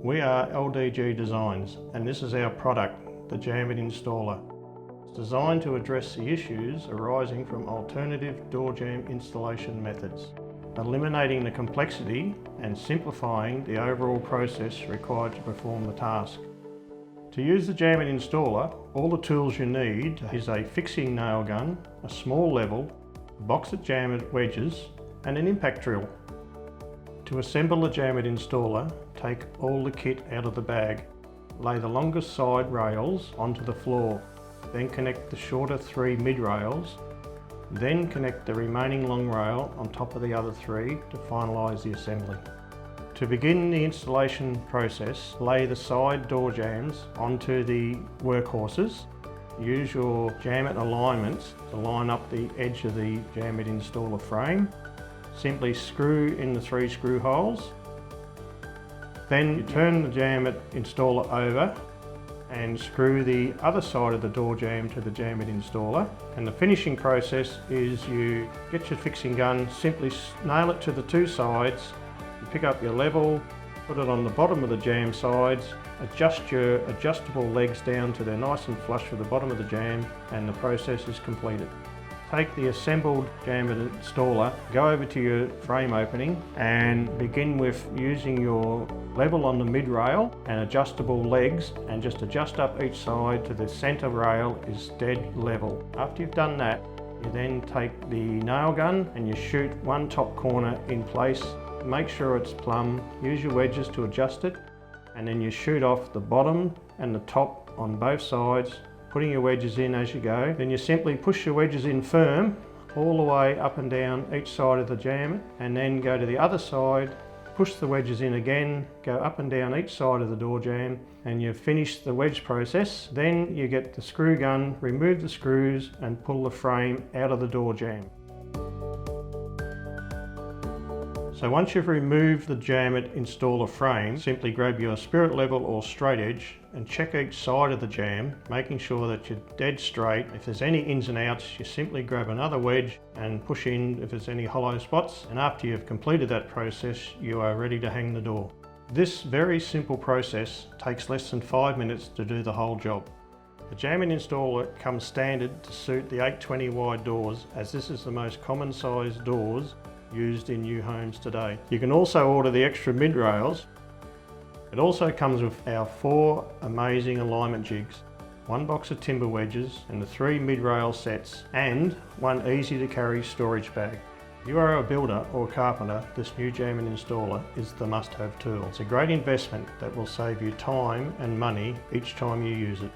We are LDG Designs, and this is our product, the Jambit Installer. It's designed to address the issues arising from alternative door jamb installation methods, eliminating the complexity and simplifying the overall process required to perform the task. To use the Jambit Installer, all the tools you need is a fixing nail gun, a small level, a box of Jambit wedges, and an impact drill. To assemble the Jambit Installer, take all the kit out of the bag. Lay the longest side rails onto the floor, then connect the shorter 3 mid rails, then connect the remaining long rail on top of the other 3 to finalise the assembly. To begin the installation process, lay the side door jambs onto the workhorses. Use your Jambit alignments to line up the edge of the Jambit Installer frame. Simply screw in the 3 screw holes. Then you turn the Jambit Installer over and screw the other side of the door jamb to the Jambit Installer. And the finishing process is you get your fixing gun, simply nail it to the 2 sides, you pick up your level, put it on the bottom of the jamb sides, adjust your adjustable legs down to they're nice and flush with the bottom of the jamb, and the process is completed. Take the assembled Jambit Installer, go over to your frame opening and begin with using your level on the mid rail and adjustable legs, and just adjust up each side to the centre rail is dead level. After you've done that, you then take the nail gun and you shoot one top corner in place. Make sure it's plumb, use your wedges to adjust it, and then you shoot off the bottom and the top on both sides, putting your wedges in as you go. Then you simply push your wedges in firm all the way up and down each side of the jamb, and then go to the other side, push the wedges in again, go up and down each side of the door jamb, and you've finished the wedge process. Then you get the screw gun, remove the screws and pull the frame out of the door jamb. So once you've removed the Jambit Installer frame, simply grab your spirit level or straight edge and check each side of the jamb, making sure that you're dead straight. If there's any ins and outs, you simply grab another wedge and push in if there's any hollow spots. And after you've completed that process, you are ready to hang the door. This very simple process takes less than 5 minutes to do the whole job. The Jambit Installer comes standard to suit the 820 wide doors, as this is the most common size doors used in new homes today. You can also order the extra mid rails. It also comes with our 4 amazing alignment jigs, 1 box of timber wedges and the 3 mid rail sets, and 1 easy to carry storage bag. If you are a builder or carpenter, this new Jambit Installer is the must-have tool. It's a great investment that will save you time and money each time you use it.